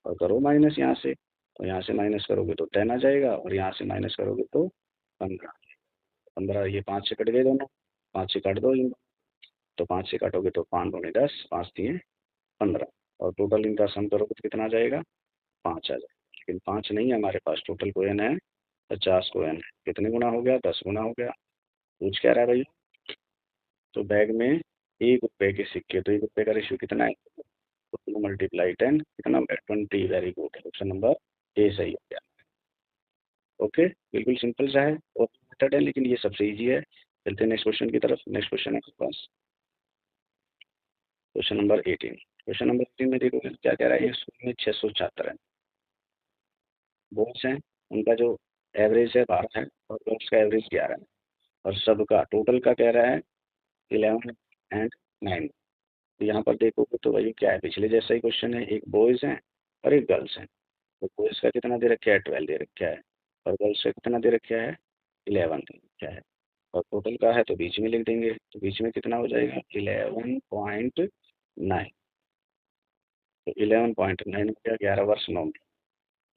और करो माइनस यहाँ से, तो यहाँ से माइनस करोगे तो 10 आ जाएगा और यहाँ से माइनस करोगे तो 15। 15, ये 5 से कट गए दोनों, 5 से काट दो इन, तो 5 से काटोगे तो 5 दूनी 10, 5 दिए 15, और टोटल इनका सम करोगे तो कितना आ जाएगा 5 आ जाएगा। लेकिन 5 नहीं है हमारे पास, टोटल कोयन है 50 कोयन है, कितने गुना हो गया 10 गुना हो गया। पूछ क्या रहा है भाई, तो बैग में 1 रुपये के सिक्के, तो 1 रुपये का रेशियो कितना है, तो 2 मल्टीप्लाई 10 कितना हो गया 20। Very good, option number A सही हो गया। ओके, बिल्कुल सिंपल सा है और मेथड है, लेकिन ये सबसे इजी है। चलते हैं नेक्स्ट क्वेश्चन की तरफ। नेक्स्ट क्वेश्चन है आपके पास क्वेश्चन नंबर 18। क्वेश्चन नंबर 18 में देखोगे क्या कह रहा है, एक स्कूल में 600 छात्र हैं, बॉयज हैं, उनका जो एवरेज है 12 है और गर्ल्स का एवरेज 11 है, और सबका टोटल का कह रहा है 11 एंड 9। तो यहाँ पर देखोगे तो वही क्या है, पिछले जैसा ही क्वेश्चन है, एक बॉयज हैं और एक गर्ल्स हैं। तो बॉयज का कितना दे रखा है 12 दे रखा है, और गर्ल्स का कितना दे रखा है 11 दे रखा है, और टोटल का है तो बीच में लिख देंगे, तो बीच में कितना हो जाएगा 11.9। तो 11.9 हो गया 11 वर्ष 9 में,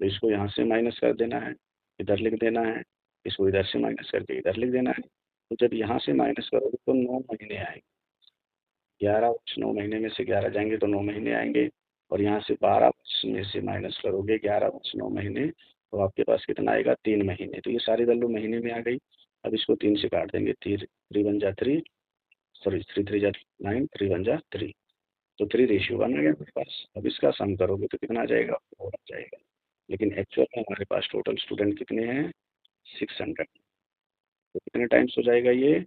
तो इसको यहाँ से माइनस कर देना है, इधर लिख देना है, इसको इधर से माइनस करके इधर लिख देना है। तो जब यहाँ से माइनस करोगे तो 9 महीने आएंगे, 11 वर्ष 9 महीने में से 11 जाएंगे तो 9 महीने आएंगे, और यहाँ से 12 वर्ष में से माइनस करोगे 11 वर्ष 9 महीने, तो आपके पास कितना आएगा 3 महीने। तो ये सारी वैल्यू महीने में आ गई। अब इसको 3 से काट देंगे, 3 सॉरी 3 3 जा 9, 3 1 जा 3, तो 3:1 आ गया मेरे पास। अब इसका सम करोगे तो कितना आ जाएगा 4 आ जाएगा। लेकिन एक्चुअल में हमारे पास टोटल स्टूडेंट कितने हैं 600, तो कितने टाइम्स हो जाएगा ये,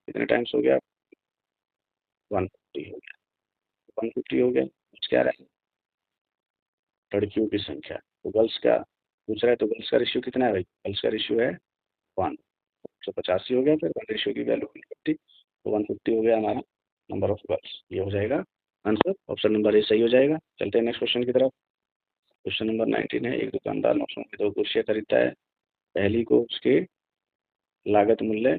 कितने टाइम्स हो गया 150 हो गया, 150 हो गया। क्या रहा है लड़कियों की संख्या। तो गर्ल्स का पूछ रहा है, तो गर्ल्स का रेशियो कितना है भाई? गर्ल्स का रेशियो है 1, 185 हो गया, फिर 1 रेशियो की वैल्यू 150, तो 150 हो गया हमारा नंबर ऑफ गर्ल्स। ये हो जाएगा आंसर, ऑप्शन नंबर ए सही हो जाएगा। चलते हैं नेक्स्ट क्वेश्चन की तरफ। क्वेश्चन नंबर 19 है, एक दुकानदार 900 की 2 कुर्सियाँ खरीदता है। पहली को उसके लागत मूल्य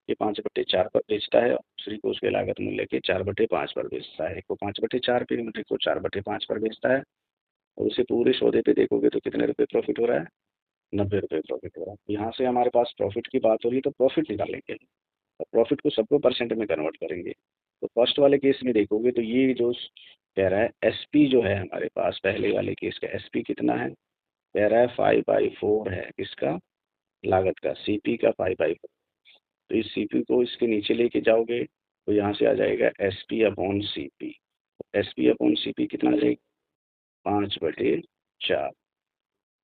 के 5/4 पर बेचता है और दूसरी को उसके लागत मूल्य के 4/5 पर बेचता है। एक को 5/4 पे, एक को 4/5 पर बेचता है, और उसे पूरे सौदे पे देखोगे तो कितने रुपए प्रॉफिट हो रहा है? 90 रुपये प्रॉफिट हो रहा है। यहाँ से हमारे पास प्रॉफिट की बात हो रही है, तो प्रॉफिट निकालेंगे और प्रॉफिट को सबको परसेंट में कन्वर्ट करेंगे। तो फर्स्ट वाले केस में देखोगे तो ये जो कह रहा है एसपी जो है हमारे पास, पहले वाले केस का एसपी कितना है? कह रहा है 5/4 है किसका? लागत का, सीपी का 5/4। तो इस सीपी को इसके नीचे लेके जाओगे तो यहाँ से आ जाएगा SP upon CP. SP upon CP कितना आ जाएगा? 5/4।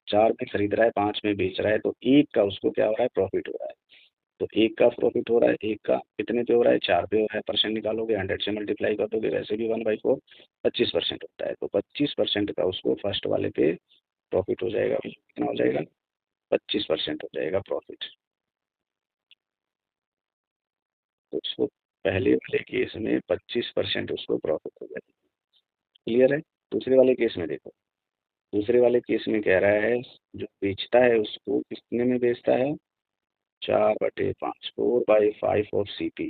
4 में खरीद रहा है, 5 में बेच रहा है, तो एक का उसको क्या हो रहा है? प्रॉफिट हो रहा है। तो एक का प्रॉफिट हो रहा है, एक का कितने पे हो रहा है? 4 पे हो रहा है। परसेंट निकालोगे, 100 से मल्टीप्लाई कर दोगे, वैसे भी 1/4 25% होता है। तो 25% का उसको फर्स्ट वाले पे प्रॉफिट हो जाएगा। कितना हो जाएगा? 25% हो जाएगा प्रॉफिट। तो उसको पहले वाले केस में 25% उसको प्रॉफिट हो जाएगा। क्लियर है? दूसरे वाले केस में देखो, दूसरे वाले केस में कह रहा है जो बेचता है उसको कितने में बेचता है? 4/5, 4/5 ऑफ सीपी।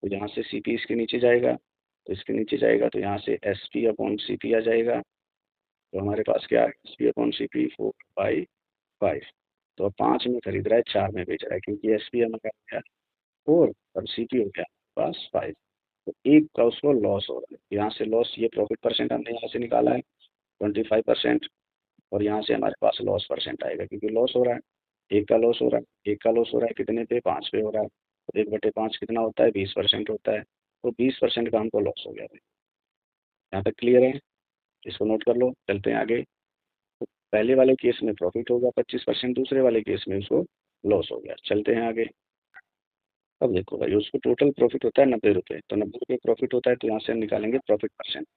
तो यहाँ से सीपी इसके नीचे जाएगा, तो इसके नीचे जाएगा तो यहाँ से एसपी अपॉन सीपी आ जाएगा। तो हमारे पास क्या है? SP upon CP 4/5। तो अब 5 में खरीद रहा है, 4 में बेच रहा है, क्योंकि एसपी हमारा हो गया 4 और सीपी हो गया पास 5। तो एक का उसको लॉस हो रहा है। यहाँ से लॉस, ये प्रॉफिट परसेंट हमने यहाँ से निकाला है 25%, और यहाँ से हमारे पास लॉस परसेंट आएगा क्योंकि लॉस हो रहा है। एक का लॉस हो रहा है, एक का लॉस हो रहा है कितने पे? 5 पे हो रहा है। तो 1/5 कितना होता है? 20% होता है। तो 20% का हमको लॉस हो गया है। यहाँ तक क्लियर है? इसको नोट कर लो, चलते हैं आगे। तो पहले वाले केस में प्रॉफिट होगा 25%, दूसरे वाले केस में उसको लॉस हो गया। चलते हैं आगे। अब देखो भाई, उसको टोटल प्रॉफिट होता है 90 रुपये, तो 90 रुपये प्रॉफिट होता है, तो यहाँ से हम निकालेंगे प्रॉफिट परसेंट।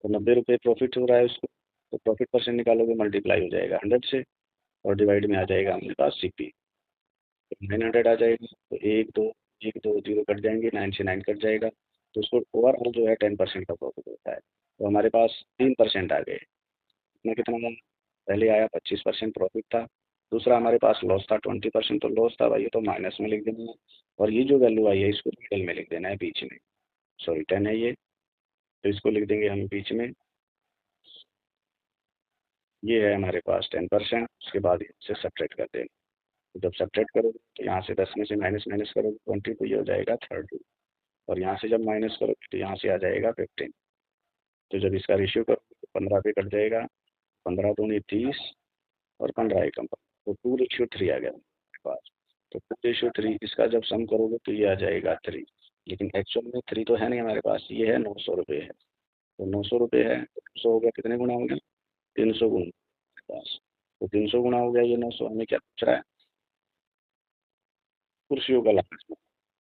तो 90 रुपये प्रॉफिट हो रहा है उसको, तो प्रॉफिट परसेंट निकालोगे, मल्टीप्लाई हो जाएगा 100 से, और डिवाइड में आ जाएगा हमारे पास सीपी। 900 आ जाएगा, तो एक दो जीरो कट जाएंगे, 9 से 9 कट जाएगा, तो उसको ओवरऑल जो है 10% का प्रॉफिट होता है। तो हमारे पास 3% आ गए। इसमें कितना आया? पहले आया 25% प्रॉफिट था, दूसरा हमारे पास लॉस था 20%, तो लॉस था भाई, ये तो माइनस में लिख देना है, और ये जो वैल्यू आई है इसको मिडल में लिख देना है, बीच में। सॉरी 10 है ये, तो इसको लिख देंगे हम बीच में। ये है हमारे पास 10%, उसके बाद इससे सब्ट्रैक्ट कर देंगे। तो जब सब्ट्रैक्ट करोगे तो यहाँ से 10 में से माइनस माइनस करोगे 20, तो ये हो जाएगा 30, और यहाँ से जब माइनस करोगे तो यहाँ से आ जाएगा 15। तो जब इसका रेशियो करोगे तो 15 पे कट जाएगा, 15 दूनी 30, और 15 एकम पर, तो 2:3 आ गया हमारे पास। तो 2:3 इसका जब सम करोगे तो ये आ जाएगा 3, लेकिन एक्चुअल में 3 तो है नहीं हमारे पास, ये है 900 रुपये है। तो 900 रुपये है, तो 900 हो गया, कितने गुना हो गया? 300 गुना हमारे पास। तो 300 गुना हो गया ये 900। हमें क्या पूछ रहा है? कुर्सियों का लागत।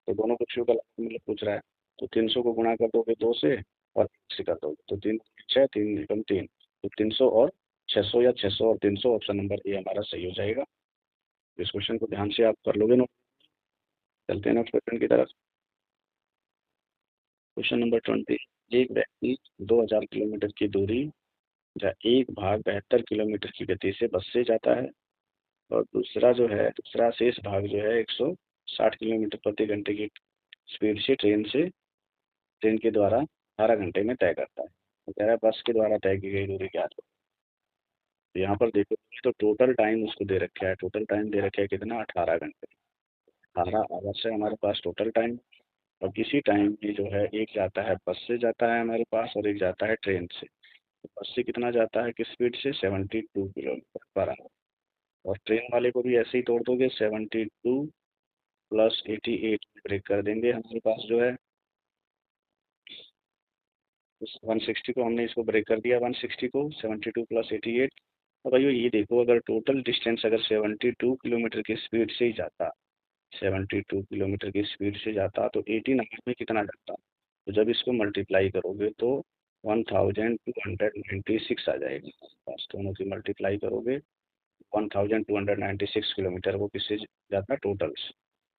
तो दोनों कुर्सियों का लागत मतलब पूछ रहा है, तो 300 को गुणा कर दोगे 2 से, और 1 से कर दोगे, तो 3×6 3 एकम 3, तो 300 और 600, या 600 और 300, ऑप्शन नंबर ए हमारा सही हो जाएगा। इस क्वेश्चन को ध्यान से आप कर लोगे नोट। चलते हैं नेक्स्ट क्वेश्चन की तरफ। क्वेश्चन नंबर 20, एक व्यक्ति 2000 किलोमीटर की दूरी या 1/72 किलोमीटर की गति से बस से जाता है, और दूसरा जो है, दूसरा शेष भाग जो है 160 किलोमीटर प्रति घंटे की स्पीड से ट्रेन के द्वारा 18 घंटे में तय करता है। तो कह रहा है बस के द्वारा तय की गई दूरी क्या है? तो यहाँ पर देखो, तो टोटल टाइम उसको दे रखा है, टोटल टाइम दे रखा है कितना? 18 घंटे। 18 आवर्स है हमारे पास टोटल टाइम। और किसी टाइम में जो है, एक जाता है बस से जाता है हमारे पास, और एक जाता है ट्रेन से। तो बस से कितना जाता है, किस स्पीड से? 72 किलोमीटर पर आवर। और ट्रेन वाले को भी ऐसे ही तोड़ दोगे, 72 + 88 ब्रेक कर देंगे हमारे पास जो है, उस 160 को हमने इसको ब्रेक कर दिया, 160 को 72 + 88। अब भाई ये देखो, अगर टोटल डिस्टेंस अगर 72 किलोमीटर की स्पीड से ही जाता, 72 किलोमीटर की स्पीड से जाता, तो 18 आवर में कितना जाता? तो जब इसको मल्टीप्लाई करोगे तो 1296 आ जाएगी पास, दोनों की मल्टीप्लाई करोगे 1296 किलोमीटर वो किससे जाता है टोटल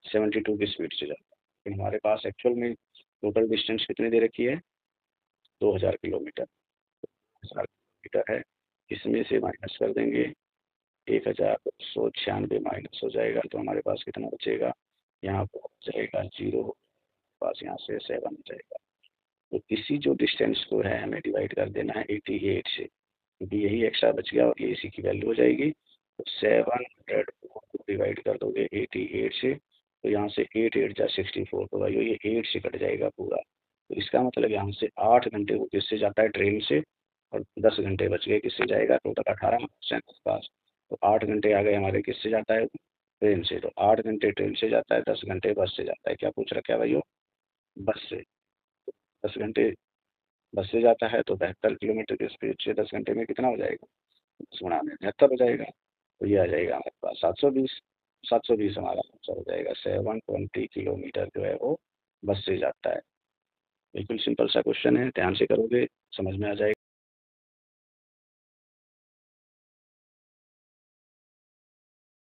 72 की स्पीड से जाता है। लेकिन हमारे पास एक्चुअल में टोटल डिस्टेंस कितनी दे रखी है 2000 किलोमीटर, 1000 किलोमीटर है, इसमें से माइनस कर देंगे 1296 माइनस हो जाएगा तो हमारे पास कितना बचेगा, यहाँ पर जाएगा 0, पास यहाँ से 7 हो जाएगा। तो इसी जो डिस्टेंस को है हमें डिवाइड कर देना है 88 से, क्योंकि यही एक्स्ट्रा बच गया और ये इसी की वैल्यू हो जाएगी। तो 700 को डिवाइड कर दोगे 88 से, तो यहाँ से 8 8 जा 64, तो भाई ये 8 से कट जाएगा पूरा। तो इसका मतलब यहाँ से 8 घंटे वो किससे जाता है ट्रेन से, और 10 घंटे बच गए किससे जाएगा, टोटल 18 ऑप्शन के पास। तो 8 घंटे आ गए हमारे किससे जाता है ट्रेन से, तो 8 घंटे ट्रेन से जाता है, 10 घंटे बस से जाता है। क्या पूछ रखा है भाई बस से, 10 घंटे बस से जाता है तो 72 किलोमीटर की स्पीड से 10 घंटे में कितना हो जाएगा, 10 गुणा में 73 हो जाएगा। तो ये आ जाएगा हमारे पास 720, 720 हमारा आंसर हो जाएगा। 720 किलोमीटर जो है वो बस से जाता है। बिल्कुल सिंपल सा क्वेश्चन है, ध्यान से करोगे समझ में आ जाएगा।